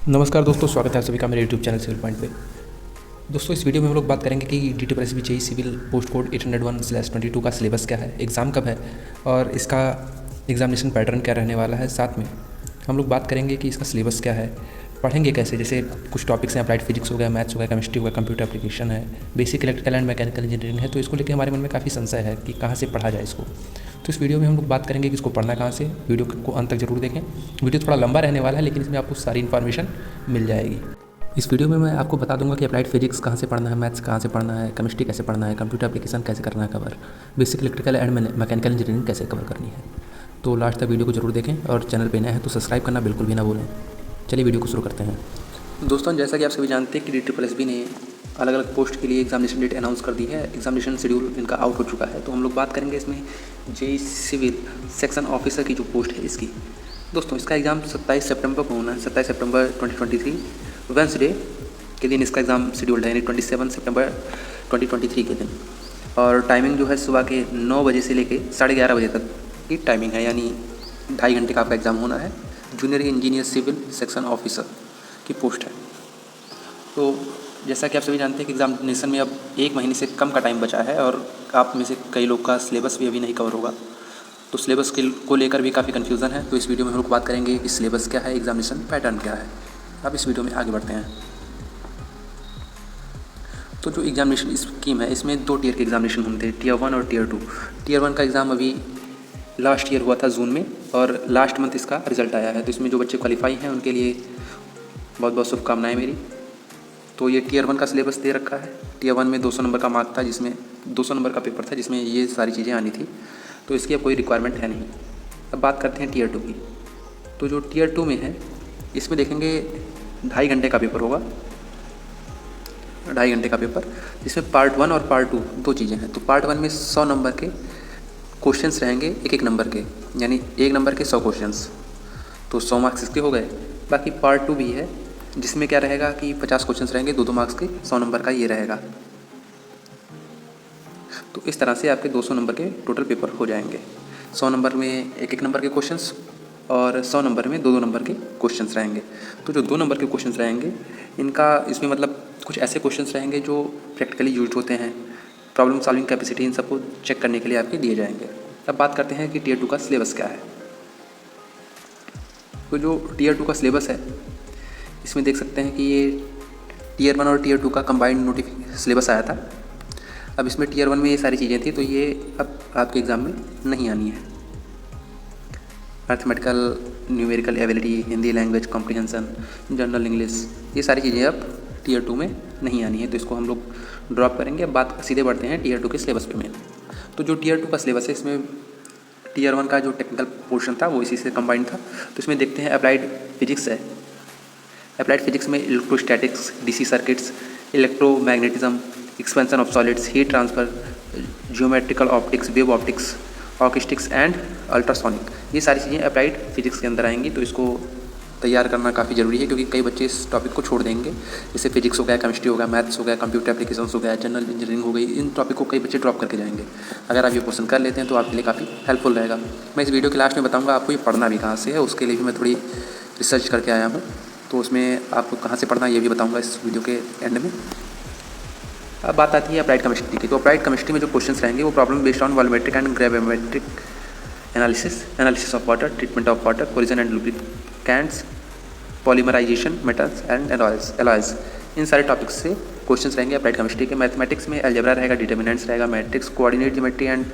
नमस्कार दोस्तों, स्वागत है आप सभी का मेरे यूट्यूब चैनल सिविल पॉइंट पे। दोस्तों, इस वीडियो में हम लोग बात करेंगे कि DSSB JE civil post code 801/22 का सिलेबस क्या है, एग्ज़ाम कब है और इसका एग्जामिनेशन पैटर्न क्या रहने वाला है। साथ में हम लोग बात करेंगे कि इसका सिलेबस क्या है, पढ़ेंगे कैसे। जैसे कुछ टॉपिक्स हैं, अप्लाइड फिजिक्स हो गया, मैथ्स हो गया, केमिस्ट्री हो गया, कंप्यूटर एप्लीकेशन है, basic electrical and mechanical engineering है। तो इसको लेकर हमारे मन में काफ़ी संशय है कि कहाँ से पढ़ा जाए इसको। तो इस वीडियो में हम लोग बात करेंगे कि इसको पढ़ना कहाँ से। वीडियो को अंत तक जरूर देखें। वीडियो थोड़ा लंबा रहने वाला है, लेकिन इसमें आपको सारी इन्फॉर्मेशन मिल जाएगी। इस वीडियो में मैं आपको बता दूंगा कि अप्लाइड फिजिक्स कहाँ से पढ़ना है, मैथ्स कहाँ से पढ़ना है, केमिस्ट्री कैसे पढ़ना है, कंप्यूटर एप्लीकेशन कैसे करना है cover, basic electrical and mechanical engineering कैसे कवर करनी है। तो लास्ट तक वीडियो को जरूर देखें और चैनल पे नए हैं तो सब्सक्राइब करना बिल्कुल भी ना भूलें। चलिए वीडियो को शुरू करते हैं। दोस्तों, जैसा कि आप सभी जानते हैं कि DSSB ने अलग अलग पोस्ट के लिए एग्जामिनेशन डेट अनाउंस कर दी है। एग्जामिनेशन शेड्यूल इनका आउट हो चुका है। तो हम लोग बात करेंगे इसमें जेईई सिविल सेक्शन ऑफिसर की जो पोस्ट है इसकी। दोस्तों, इसका एग्ज़ाम 27 सितंबर को होना है। 27 सितंबर 2023 वेंसडे के दिन इसका एग्ज़ाम शेड्यूल्ड है, यानी 27 सितंबर 2023 के दिन। और टाइमिंग जो है सुबह के 9 बजे से लेके 11:30 बजे तक की टाइमिंग है, यानी 2.5 घंटे का आपका एग्ज़ाम होना है। Junior engineer civil section officer की पोस्ट है। तो जैसा कि आप सभी जानते हैं कि एग्जामिनेशन में अब 1 महीने से कम का टाइम बचा है और आप में से कई लोग का सिलेबस भी अभी नहीं कवर होगा। तो सिलेबस को लेकर भी काफ़ी कन्फ्यूज़न है। तो इस वीडियो में हम लोग बात करेंगे कि सिलेबस क्या है, एग्जामिनेशन पैटर्न क्या है। अब इस वीडियो में आगे बढ़ते हैं। तो जो एग्जामिनेशन स्कीम है, इसमें 2 टीयर के एग्जामिनेशन होते हैं, टीयर 1 और टीयर 2। टीयर 1 का एग्ज़ाम अभी लास्ट ईयर हुआ था जून में और लास्ट मंथ इसका रिजल्ट आया है। तो इसमें जो बच्चे क्वालिफाई हैं उनके लिए बहुत बहुत शुभकामनाएँ मेरी। तो ये टीयर 1 का सिलेबस दे रखा है। टीयर 1 में 200 नंबर का मार्क था, जिसमें 200 नंबर का पेपर था, जिसमें ये सारी चीज़ें आनी थी। तो इसकी अब कोई रिक्वायरमेंट है नहीं। अब बात करते हैं टीयर 2 की। तो जो टीयर 2 में है, इसमें देखेंगे 2.5 घंटे का पेपर होगा, 2.5 घंटे का पेपर, जिसमें पार्ट 1 और पार्ट 2 दो चीज़ें हैं। तो पार्ट 1 में 100 नंबर के क्वेश्चंस रहेंगे, एक नंबर के, यानी 1 नंबर के 100 क्वेश्चंस। तो 100 मार्क्स इसके हो गए। बाकी पार्ट 2 भी है, जिसमें क्या रहेगा कि 50 क्वेश्चंस रहेंगे, 2-2 मार्क्स के, 100 नंबर का ये रहेगा। तो इस तरह से आपके 200 नंबर के टोटल पेपर हो जाएंगे। 100 नंबर में एक नंबर के क्वेश्चंस और 100 नंबर में 2-2 नंबर के क्वेश्चंस रहेंगे। तो जो 2 नंबर के क्वेश्चंस रहेंगे, इनका इसमें मतलब कुछ ऐसे क्वेश्चंस रहेंगे जो प्रैक्टिकली यूज होते हैं, प्रॉब्लम सॉल्विंग कैपेसिटी, इन सबको चेक करने के लिए आपके दिए जाएंगे। अब बात करते हैं कि टीयर 2 का सिलेबस क्या है। तो जो टीयर 2 का सिलेबस है, इसमें देख सकते हैं कि ये टीयर 1 और टीयर 2 का कंबाइंड सिलेबस आया था। अब इसमें टीयर 1 में ये सारी चीज़ें थी, तो ये अब आपके एग्ज़ाम में नहीं आनी है। Mathematical, numerical ability, Hindi language comprehension, general English, ये सारी चीज़ें अब टीयर 2 में नहीं आनी है। तो इसको हम लोग ड्रॉप करेंगे। अब बात सीधे बढ़ते हैं टीयर 2 के सिलेबस पे में। तो जो टीयर 2 का सिलेबस है, इसमें टीयर 1 का जो टेक्निकल पोर्शन था वो इसी से कंबाइंड था। तो इसमें देखते हैं अप्लाइड फिजिक्स है। अप्लाइड फिजिक्स में electrostatics, DC circuits, electromagnetism, expansion of solids, heat transfer, geometrical optics, wave optics, acoustics and ultrasonic, ये सारी चीज़ें अप्लाइड फिजिक्स के अंदर आएंगी। तो इसको तैयार करना काफ़ी ज़रूरी है, क्योंकि कई बच्चे इस टॉपिक को छोड़ देंगे। जैसे फिजिक्स हो गया, केमिस्ट्री हो गया, मैथ्स हो गया, कंप्यूटर एप्लीकेशंस हो गया, जनरल इंजीनियरिंग हो गई, इन टॉपिक को कई बच्चे ड्रॉप करके जाएंगे। अगर आप ये क्वेश्चन कर लेते हैं तो आपके लिए काफ़ी हेल्पफुल रहेगा। मैं इस वीडियो के लास्ट में बताऊँगा आपको ये पढ़ना भी कहाँ से है, उसके लिए भी मैं थोड़ी रिसर्च करके आया हूँ। तो उसमें आपको कहाँ से पढ़ना है ये भी बताऊँगा इस वीडियो के एंड में। अब बात आती है अप्लाइड केमिस्ट्री की। तो अप्लाइड केमिस्ट्री में जो क्वेश्चंस रहेंगे वो problem based on volumetric and gravimetric analysis of water, treatment of water, collision and lubricants, polymerization, metals and alloys, इन सारे टॉपिक्स से क्वेश्चंस रहेंगे अप्लाइड केमिस्ट्री के। मैथमेटिक्स में अलजेब्रा रहेगा, डिटर्मिनेंट्स रहेगा, matrix, coordinate geometry and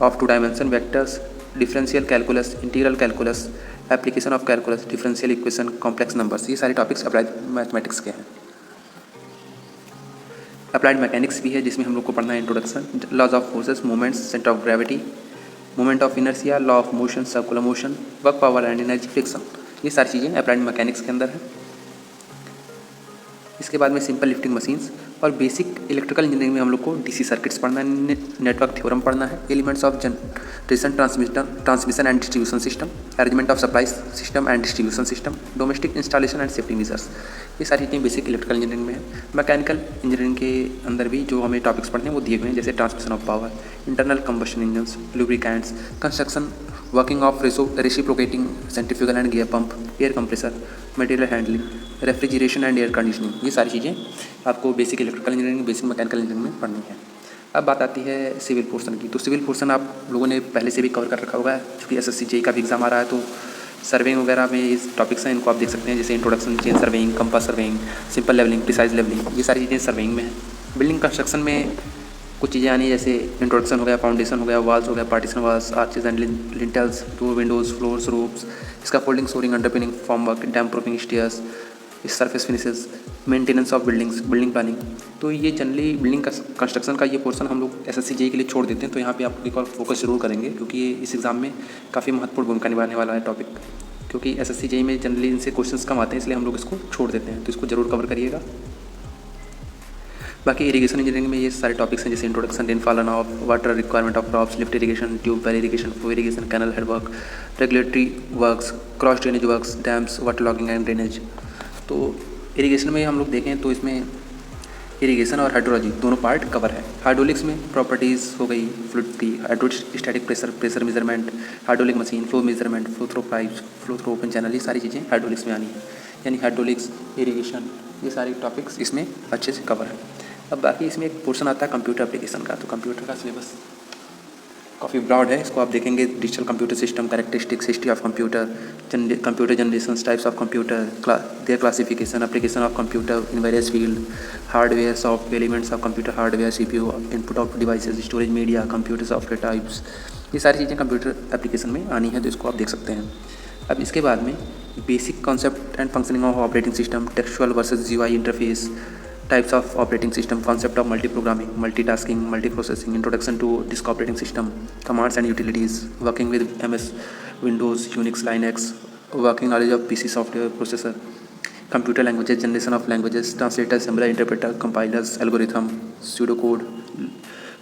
of 2 dimension, vectors, differential calculus, integral calculus, application of calculus, differential equation, complex numbers, ये सारे टॉपिक्स अप्लाइड मैथमेटिक्स के हैं। अप्लाइड मैकेनिक्स भी है, जिसमें हम लोग को पढ़ना है introduction, laws of forces, moments, centre of gravity, moment of inertia, law of motion, circular motion, work power and energy, friction, ये सारी चीज़ें अप्लाइड मैकेनिक्स के अंदर है। इसके बाद में सिंपल लिफ्टिंग मशीन्स, और बेसिक इलेक्ट्रिकल इंजीनियरिंग में हम लोग को डीसी सर्किट्स पढ़ना है, नेटवर्क थ्योरम पढ़ना है, elements of generation transmission and distribution system, arrangement of supply system and distribution system, domestic installation and safety measures. ये सारी चीज़ें बेसिक इलेक्ट्रिकल इंजीनियरिंग में है। मैकेनिकल इंजीनियरिंग के अंदर भी जो हमें टॉपिक्स पढ़ने हैं वो दिए हुए हैं, जैसे transmission of power, internal combustion engines, lubricants, construction, working of reciprocating centrifugal and gear pump, air compressor, material handling, refrigeration and air conditioning. ये सारी चीज़ें आपको basic electrical engineering, basic mechanical engineering में पढ़नी है। अब बात आती है सिविल पोर्शन की। तो सिविल पोर्शन आप लोगों ने पहले से भी कवर कर रखा होगा, क्योंकि SSC JEE का भी एग्जाम आ रहा है, तो सर्वेइंग वगैरह में इस टॉपिक्स हैं, इनको आप देख सकते हैं, जैसे introduction, chain surveying, compass surveying, simple levelling, precise levelling, ये सारी चीज़ें सर्वेइंग में है। बिल्डिंग कंस्ट्रक्शन में कुछ चीज़ें आनी है, जैसे इंट्रोडक्शन हो गया, फाउंडेशन हो गया, वॉल्स हो गया, partition walls, arches and lintels, door, windows, floors, roofs, इसका folding, shoring, underpinning, formwork, damp proofing, stairs, surface finishes, maintenance of buildings, building planning. तो ये जनरली बिल्डिंग कंस्ट्रक्शन का ये पोर्शन हम लोग SSC JEE के लिए छोड़ देते हैं, तो यहाँ पे आप एक और फोकस जरूर करेंगे, क्योंकि ये इस एग्ज़ाम में काफ़ी महत्वपूर्ण भूमिका निभाने वाला है टॉपिक, क्योंकि SSC JEE में जनरली इनसे क्वेश्चंस कम आते हैं, इसलिए हम लोग इसको छोड़ देते हैं, तो इसको जरूर कवर करिएगा। बाकी इरिगेशन इंजीनियरिंग में ये सारे टॉपिक्स हैं, जैसे introduction, rainfall run off, water requirement of crops, lift irrigation, tube well irrigation, flow irrigation, canal head work, regulatory works, cross drainage works, dams, water logging and drainage. तो irrigation में हम लोग देखें तो इसमें इरिगेशन और हाइड्रोलॉजी दोनों part cover है। हाइड्रोलिक्स में प्रॉपर्टीज़ हो गई फ्लूइड की, hydrostatic pressure measurement, hydraulic machine, flow measurement, flow through pipes, flow through open channel, ये सारी चीज़ें हाइड्रोलिक्स में आनी है। यानी हाइड्रोलिक्स, इरिगेशन, ये सारे टॉपिक्स इसमें अच्छे से कवर है। अब बाकी इसमें एक पोर्शन आता है कंप्यूटर एप्लीकेशन का। तो कंप्यूटर का सिलेबस काफ़ी ब्रॉड है, इसको आप देखेंगे, digital computer system, characteristics, history of computer, computer generation, types of computer, there classification, application of computer in various field, hardware, software, elements of computer hardware, CPU, input output devices, storage media, computer software types, ये सारी चीज़ें computer application में आनी है, तो इसको आप देख सकते हैं। अब इसके बाद में basic concept and functioning of operating system, textual versus GUI interface, types of operating system, concept of multi-programming, multitasking, multiprocessing, introduction to disk operating system, commands and utilities, working with MS, Windows, Unix, Linux, working knowledge of PC software, processor, computer languages, generation of languages, translator, assembler, interpreter, compilers, algorithm, pseudocode,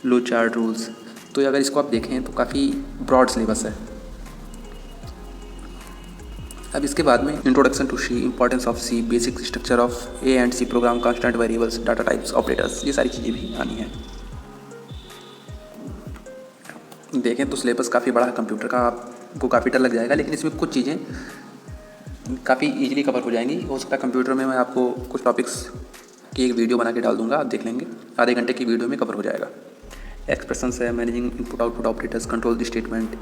low chart rules. तो अगर इसको आप देखें तो काफ़ी broad syllabus है। अब इसके बाद में introduction to C, importance of C, basic structure of a and C program, constant variables, data types, operators, ये सारी चीज़ें भी आनी है। देखें तो सिलेबस काफ़ी बड़ा है कंप्यूटर का, आपको काफ़ी डर लग जाएगा, लेकिन इसमें कुछ चीज़ें काफ़ी इजीली कवर हो जाएंगी। हो सकता है कंप्यूटर में मैं आपको कुछ टॉपिक्स की एक वीडियो बना के डाल दूंगा, आप देख लेंगे, आधे घंटे की वीडियो में कवर हो जाएगा। एक्सप्रेशंस है, managing input output operators, control the statement,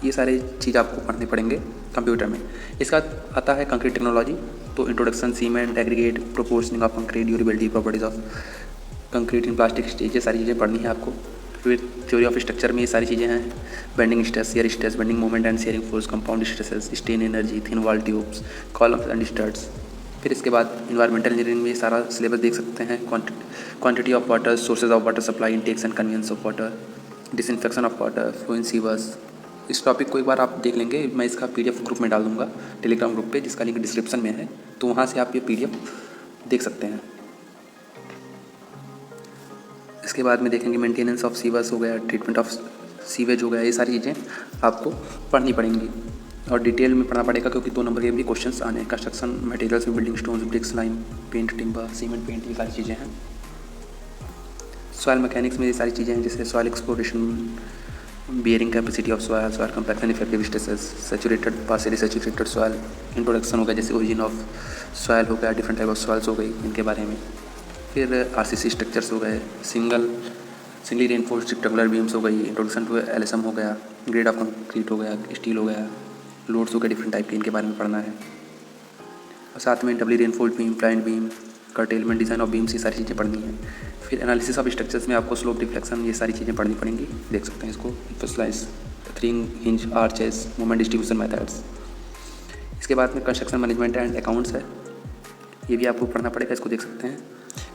ये सारे चीज़ आपको पढ़ने पड़ेंगे कंप्यूटर में। इसका आता है कंक्रीट टेक्नोलॉजी, तो introduction, cement, aggregate, proportioning of concrete, durability, properties of concrete in plastic stage, ये सारी चीज़ें पढ़नी है आपको। फिर थ्योरी ऑफ स्ट्रक्चर में ये सारी चीज़ें हैं, bending stress, shear stress, bending moment and sharing force, compound stresses, strain energy, thin wall tubes, columns and studs. फिर इसके बाद इन्वायरमेंटल इंजीनियरिंग में ये सारा सिलेबस देख सकते हैं, quantity of water, sources of water supply, Intex and convenience of water, disinfection of water, flow in sewers. इस टॉपिक को एक बार आप देख लेंगे, मैं इसका PDF ग्रुप में डाल दूंगा, टेलीग्राम ग्रुप पे, जिसका लिंक डिस्क्रिप्शन में है, तो वहाँ से आप ये PDF देख सकते हैं। इसके बाद में देखेंगे मेंटेनेंस ऑफ सीवर्स हो गया, ट्रीटमेंट ऑफ सीवेज हो गया, ये सारी चीज़ें आपको पढ़नी पड़ेंगी और डिटेल में पढ़ना पड़ेगा, क्योंकि 2 नंबर के भी क्वेश्चंस आने हैं। कंस्ट्रक्शन मटेरियल्स में building stones, bricks, lime, paint, timber, cement, paint, ये सारी चीज़ें हैं। सॉइल मैकेनिक्स में ये सारी चीज़ें हैं, जैसे soil exploration, bearing capacity of soil, soil compaction, effective stresses, saturated, partially saturated soil, introduction हो गया, जैसे ओरिजिन ऑफ सॉइल हो गया, डिफरेंट टाइप ऑफ सॉइल्स हो गई, इनके बारे में। फिर RCC स्ट्रक्चर्स हो गए, सिंगली रेनफोर्स्ड रेक्टेंगुलर बीम्स हो गई, इंट्रोडक्शन टू LSM हो गया, ग्रेड ऑफ कंक्रीट हो गया, स्टील हो गया, लोड्स हो गए डिफरेंट टाइप के, इनके बारे में पढ़ना है। और साथ में doubly reinforced beam, pliant beam, curtailment, design of beams, ये सारी चीज़ें पढ़नी है। फिर एनालिसिस ऑफ स्ट्रक्चर्स में आपको स्लोप डिफ्लेक्शन, ये सारी चीज़ें पढ़नी पड़ेंगी, देख सकते हैं इसको, slice, 3 hinge, arches, moment distribution methods. इसके बाद में कंस्ट्रक्शन मैनेजमेंट एंड अकाउंट्स है, ये भी आपको पढ़ना पड़ेगा, इसको देख सकते हैं।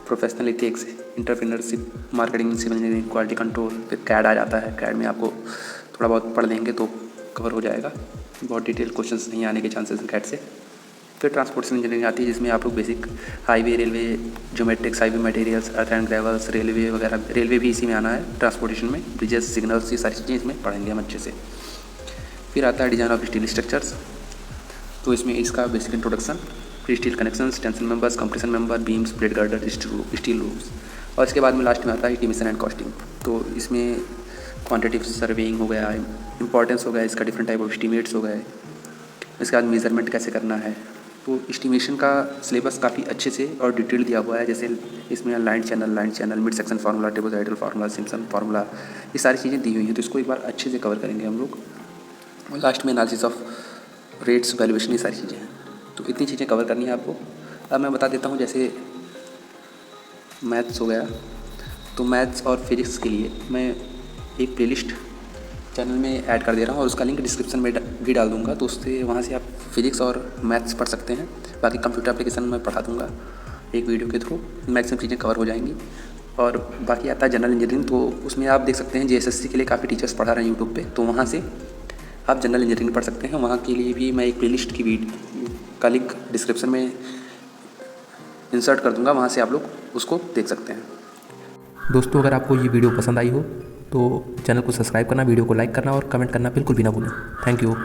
Professional ethics, entrepreneurship, marketing, civil engineering, quality control, फिर कैड आ जाता है, कैड में आपको थोड़ा बहुत पढ़ लेंगे तो कवर हो जाएगा, बहुत डिटेल क्वेश्चंस नहीं आने के चांसेस हैं कैड से। फिर ट्रांसपोर्टेशन इंजीनियरिंग आती है जिसमें आप लोग basic highway, railway, geometrics, highway materials, earth and gravels, railway वगैरह, रेलवे भी इसी में आना है ट्रांसपोर्टेशन में, ब्रिजेस, सिग्नल्स, ये सारी चीज़ें इसमें पढ़ेंगे हम अच्छे से। फिर आता है डिज़ाइन ऑफ स्टील स्ट्रक्चर्स, तो इसमें इसका बेसिक इंट्रोडक्शन, फिर steel connections, tension members, compression member, beams, plate girder, steel rooms, और इसके बाद में लास्ट में आता है एस्टिमेशन एंड कॉस्टिंग। तो इसमें क्वांटिटिव सर्वेइंग हो गया, इंपॉर्टेंस हो गया इसका, डिफरेंट टाइप ऑफ एस्टिमेट्स हो गए, इसके बाद मेजरमेंट कैसे करना है। तो एस्टिमेशन का सिलेबस काफ़ी अच्छे से और डिटेल दिया हुआ है, जैसे इसमें line channel, mid section formula, trapezoidal formula, Simpson formula, ये सारी चीज़ें दी हुई हैं। तो इसको एक बार अच्छे से कवर करेंगे हम लोग, और लास्ट में एनालिसिस ऑफ रेट्स, वैल्यूएशन, ये सारी चीज़ें हैं। तो इतनी चीज़ें कवर करनी है आपको। अब मैं बता देता हूँ, जैसे मैथ्स हो गया, तो मैथ्स और फिजिक्स के लिए मैं एक प्लेलिस्ट चैनल में ऐड कर दे रहा हूँ और उसका लिंक डिस्क्रिप्शन में भी डाल दूँगा, तो उससे वहाँ से आप फिजिक्स और मैथ्स पढ़ सकते हैं। बाकी कंप्यूटर एप्लीकेशन में पढ़ा दूँगा एक वीडियो के थ्रू, मैक्सिमम चीज़ें कवर हो जाएंगी। और बाकी आता है जनरल इंजीनियरिंग, तो उसमें आप देख सकते हैं JSSC के लिए काफ़ी टीचर्स पढ़ा रहे हैं यूट्यूब पे, तो वहाँ से आप जनरल इंजीनियरिंग पढ़ सकते हैं। वहाँ के लिए भी मैं एक प्लेलिस्ट की का लिंक डिस्क्रिप्शन में इंसर्ट कर दूँगा, वहाँ से आप लोग उसको देख सकते हैं। दोस्तों, अगर आपको ये वीडियो पसंद आई हो तो चैनल को सब्सक्राइब करना, वीडियो को लाइक करना और कमेंट करना बिल्कुल भी ना भूलें। Thank you.